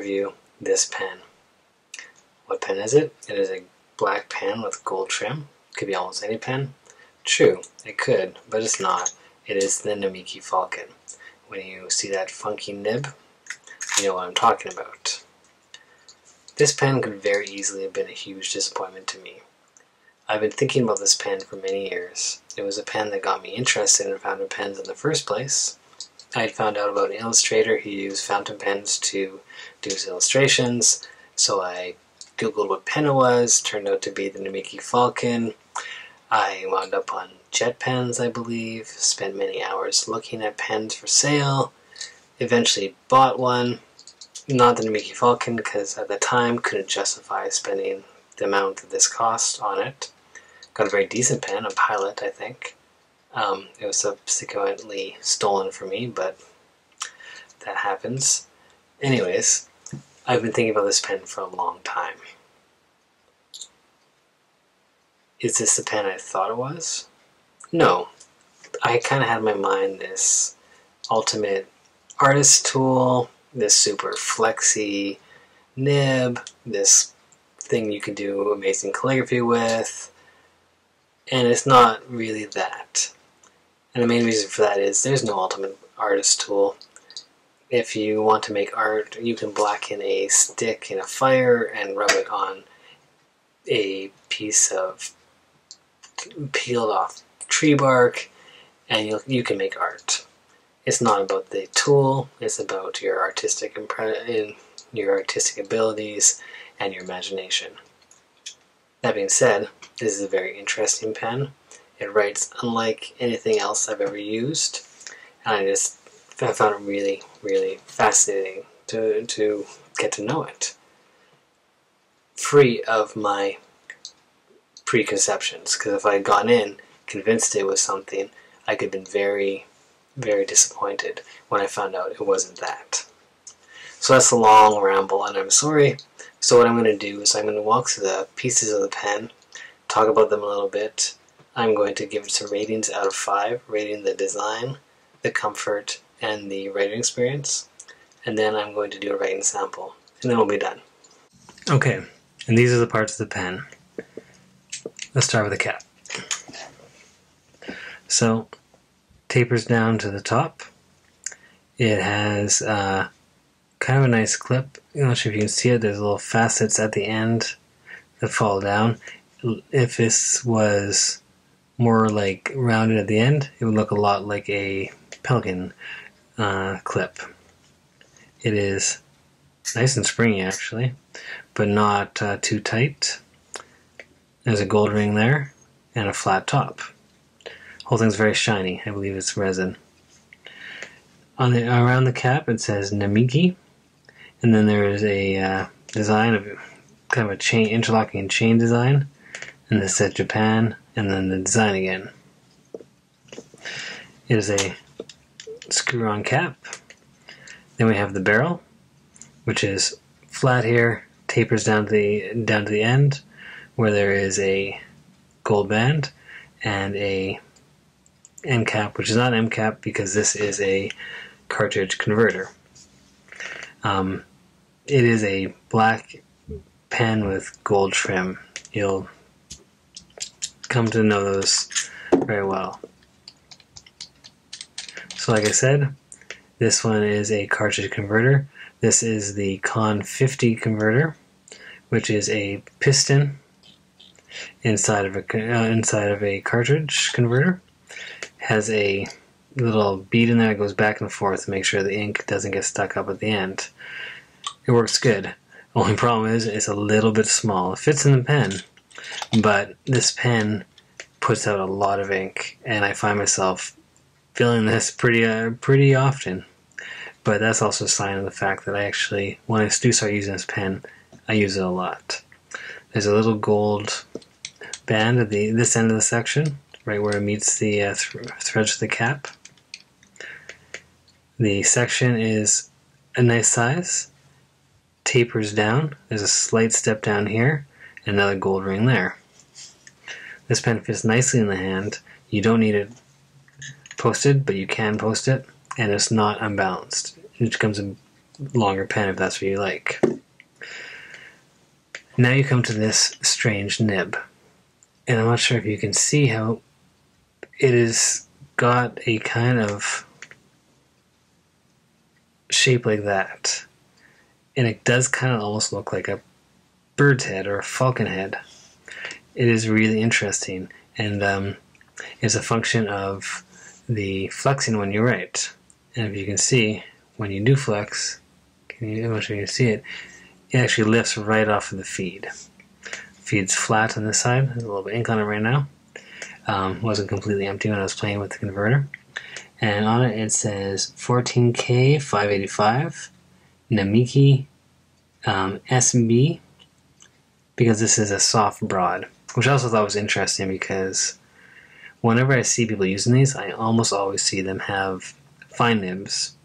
review this pen. What pen is it? It is a black pen with gold trim. Could be almost any pen. True, it could, but it's not. It is the Namiki Falcon. When you see that funky nib, you know what I'm talking about. This pen could very easily have been a huge disappointment to me. I've been thinking about this pen for many years. It was a pen that got me interested in fountain pens in the first place. I had found out about an illustrator who used fountain pens to do his illustrations, so I googled what pen it was. Turned out to be the Namiki Falcon. I wound up on jet pens, I believe, spent many hours looking at pens for sale, eventually bought one, not the Namiki Falcon because at the time couldn't justify spending the amount that this cost on it. Got a very decent pen, a Pilot I think. It was subsequently stolen from me, but that happens. Anyways, I've been thinking about this pen for a long time. Is this the pen I thought it was? No. I kind of had in my mind this ultimate artist tool, this super flexy nib, this thing you can do amazing calligraphy with, and it's not really that. And the main reason for that is there's no ultimate artist tool. If you want to make art, you can blacken a stick in a fire and rub it on a piece of peeled off tree bark, and you can make art. It's not about the tool, it's about your artistic abilities and your imagination. That being said, this is a very interesting pen. It writes unlike anything else I've ever used, and I found it really, really fascinating to get to know it. Free of my preconceptions, because if I had gone in convinced it was something, I could have been very, very disappointed when I found out it wasn't that. So that's a long ramble, and I'm sorry. So what I'm going to do is I'm going to walk through the pieces of the pen, talk about them a little bit. I'm going to give it some ratings out of 5, rating the design, the comfort, and the writing experience. And then I'm going to do a writing sample, and then we'll be done. Okay, and these are the parts of the pen. Let's start with the cap. So, tapers down to the top. It has kind of a nice clip. I'm not sure if you can see it. There's little facets at the end that fall down. If this was more like rounded at the end, it would look a lot like a pelican clip. It is nice and springy actually, but not too tight. There's a gold ring there and a flat top. Whole thing's very shiny. I believe it's resin. Around the cap it says Namiki, and then there is a design of kind of a chain, interlocking chain design, and this says Japan, and then the design again. It is a screw-on cap. Then we have the barrel, which is flat here, tapers down to the end, where there is a gold band and a end cap, which is not an M cap because this is a cartridge converter. It is a black pen with gold trim. You'll come to know those very well. So like I said, this one is a cartridge converter. This is the Con 50 converter, which is a piston inside of a cartridge converter. Has a little bead in there that goes back and forth to make sure the ink doesn't get stuck up at the end. It works good. Only problem is it's a little bit small. It fits in the pen, but this pen puts out a lot of ink, and I find myself feeling this pretty often. But that's also a sign of the fact that I actually, when I do start using this pen, I use it a lot. There's a little gold band at this end of the section, right where it meets the threads of the cap. The section is a nice size, tapers down. There's a slight step down here, and another gold ring there. This pen fits nicely in the hand. You don't need it posted, but you can post it, and it's not unbalanced. It comes in longer pen if that's what you like. Now you come to this strange nib. And I'm not sure if you can see how it has got a kind of shape like that. And it does kind of almost look like a bird's head or a falcon head. It is really interesting, and it's a function of the flexing when you write. And if you can see, when you do flex, I'm not sure you can see it, it actually lifts right off of the feed. Feed's flat on this side. There's a little bit of ink on it right now. Wasn't completely empty when I was playing with the converter. And on it says 14K 585 Namiki SB, because this is a soft broad, which I also thought was interesting because whenever I see people using these, I almost always see them have fine nibs.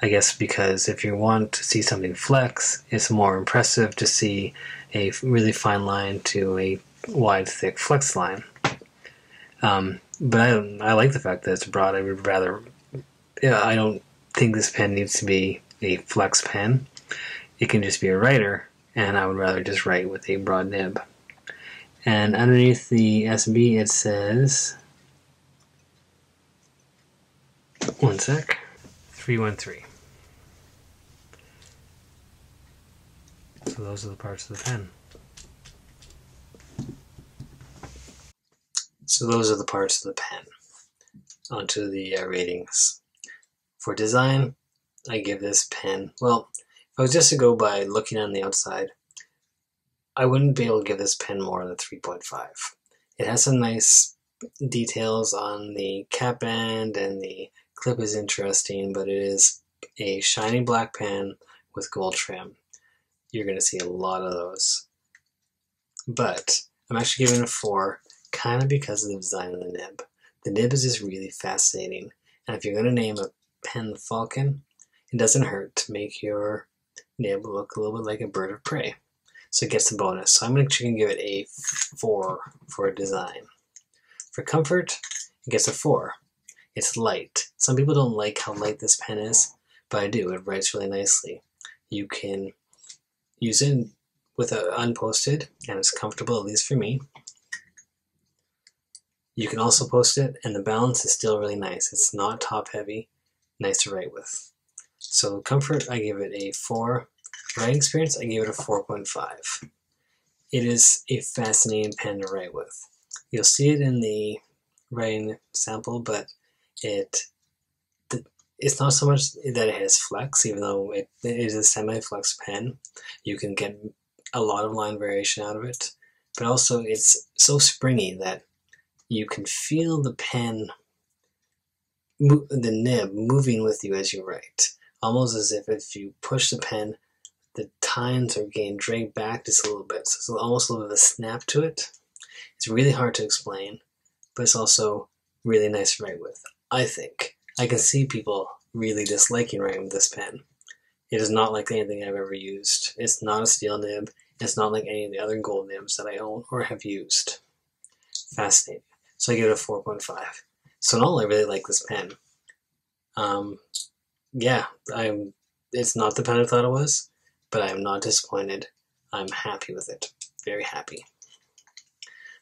I guess because if you want to see something flex, it's more impressive to see a really fine line to a wide, thick flex line. But I like the fact that it's broad. I would rather, I don't think this pen needs to be a flex pen. It can just be a writer, and I would rather just write with a broad nib. And underneath the SB it says, one sec, 313. So those are the parts of the pen. So those are the parts of the pen. Onto the ratings. For design, I give this pen, well, if I was just to go by looking on the outside, I wouldn't be able to give this pen more than 3.5. It has some nice details on the cap end, and the clip is interesting, but it is a shiny black pen with gold trim. You're going to see a lot of those. But I'm actually giving it a 4, kind of because of the design of the nib. The nib is just really fascinating, and if you're going to name a pen the Falcon, it doesn't hurt to make your nib look a little bit like a bird of prey. So it gets the bonus. So I'm actually going to give it a 4 for design. For comfort, it gets a 4. It's light. Some people don't like how light this pen is, but I do. It writes really nicely. You can use it with it unposted, and it's comfortable, at least for me. You can also post it, and the balance is still really nice. It's not top heavy, nice to write with. So comfort, I give it a 4. Writing experience, I give it a 4.5. It is a fascinating pen to write with. You'll see it in the writing sample, but it's not so much that it has flex, even though it is a semi-flex pen. You can get a lot of line variation out of it, but also it's so springy that you can feel the pen, the nib, moving with you as you write. Almost as if you push the pen, the tines are getting dragged back just a little bit. So it's almost a little bit of a snap to it. It's really hard to explain, but it's also really nice to write with, I think. I can see people really disliking writing with this pen. It is not like anything I've ever used. It's not a steel nib. It's not like any of the other gold nibs that I own or have used. Fascinating. So I give it a 4.5. So in all, I really like this pen. Yeah, it's not the pen I thought it was, but I'm not disappointed. I'm happy with it. Very happy.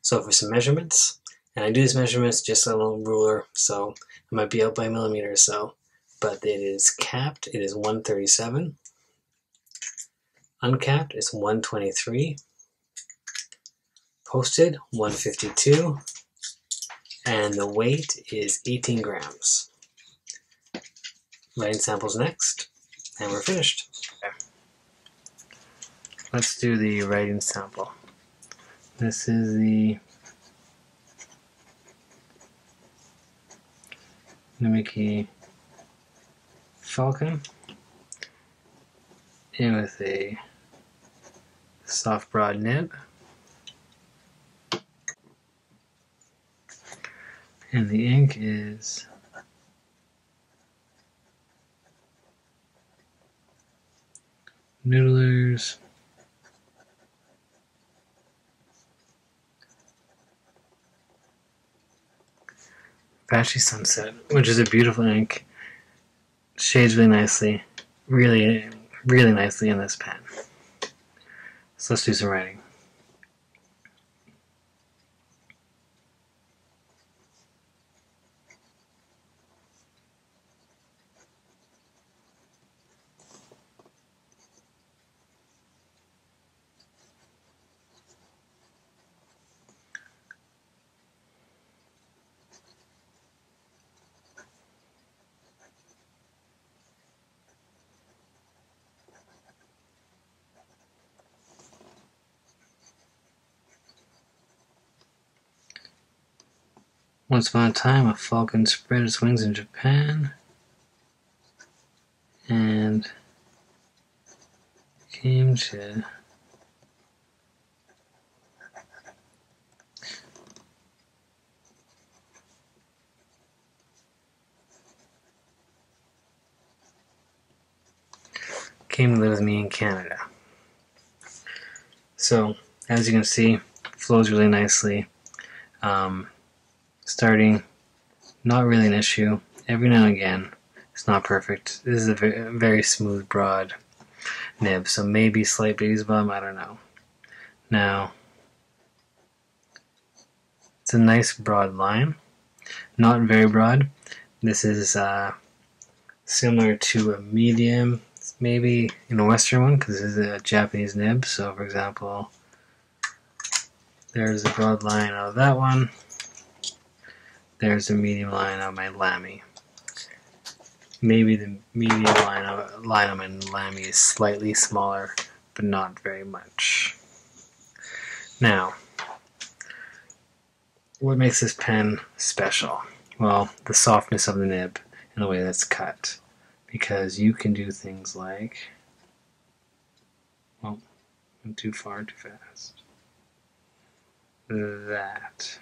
So for some measurements, and I do these measurements just on a little ruler, so I might be out by a millimeter or so, but it is capped, it is 137. Uncapped is 123. Posted, 152. And the weight is 18 grams. Writing samples next, and we're finished. Okay. Let's do the writing sample. This is the Namiki Falcon, and with a soft broad nib. And the ink is Noodlers Apache Sunset, which is a beautiful ink. Shades really nicely. really, really nicely in this pen. So let's do some writing. Once upon a time, a falcon spread its wings in Japan and came to live with me in Canada. So, as you can see, flows really nicely. Starting, not really an issue. Every now and again, it's not perfect. This is a very smooth, broad nib, so maybe slight baby's bum, I don't know. Now, it's a nice broad line, not very broad. This is similar to a medium, maybe in a Western one, because this is a Japanese nib. So, for example, there's a broad line out of that one. There's a medium line of my Lamy. Maybe the medium line of my Lamy is slightly smaller, but not very much. Now, what makes this pen special? Well, the softness of the nib and the way that's cut. Because you can do things like, well, went too far too fast. That.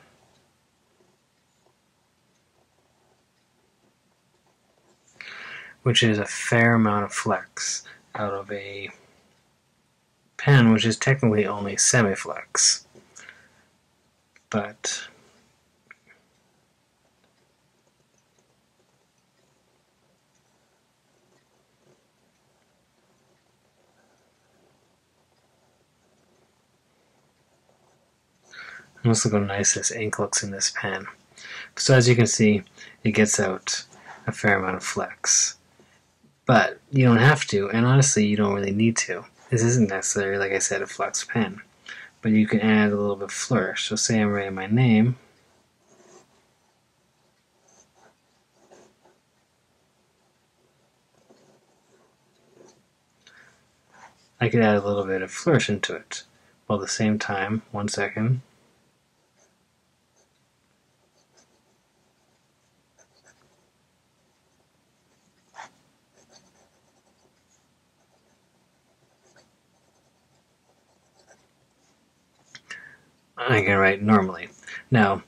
Which is a fair amount of flex out of a pen which is technically only semi-flex. But let's look how nice this ink looks in this pen. So as you can see, it gets out a fair amount of flex. But you don't have to, and honestly you don't really need to. This isn't necessarily, like I said, a flex pen. But you can add a little bit of flourish. So say I'm writing my name. I could add a little bit of flourish into it. While at the same time, 1 second. I can write normally. Now,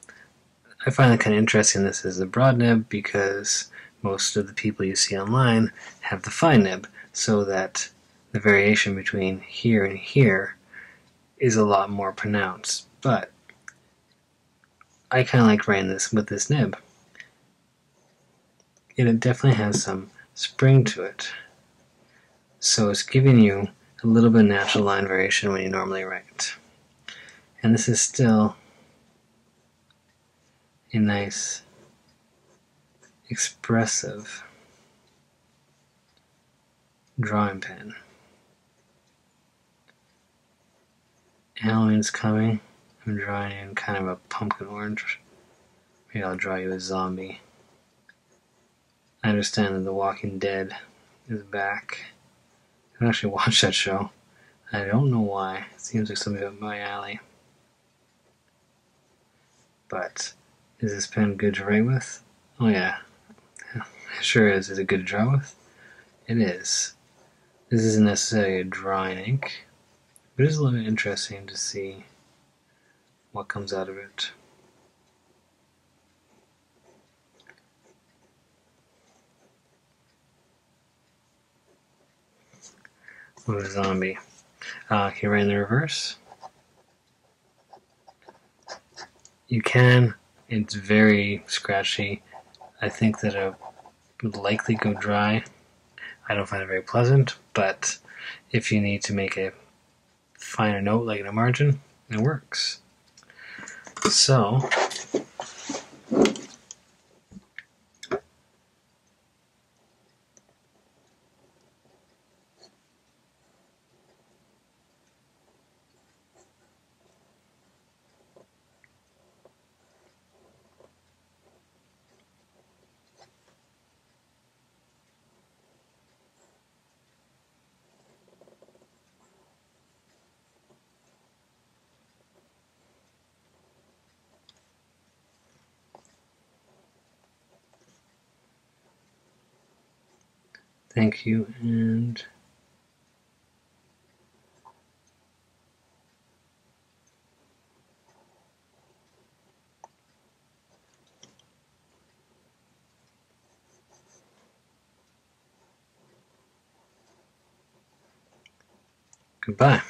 I find it kind of interesting this is a broad nib because most of the people you see online have the fine nib, so that the variation between here and here is a lot more pronounced. But I kind of like writing this with this nib. And it definitely has some spring to it. So it's giving you a little bit of natural line variation when you normally write. And this is still a nice, expressive drawing pen. Halloween's coming. I'm drawing in kind of a pumpkin orange. Maybe I'll draw you a zombie. I understand that The Walking Dead is back. I don't actually watch that show. I don't know why. It seems like something up my alley. But is this pen good to write with? Oh yeah. It sure is. Is it good to draw with? It is. This isn't necessarily a drawing ink, but it is a little bit interesting to see what comes out of it. What a zombie. Can you write in the reverse? You can. It's very scratchy. I think that it would likely go dry. I don't find it very pleasant, but if you need to make a finer note like in a margin, it works. So thank you, and goodbye.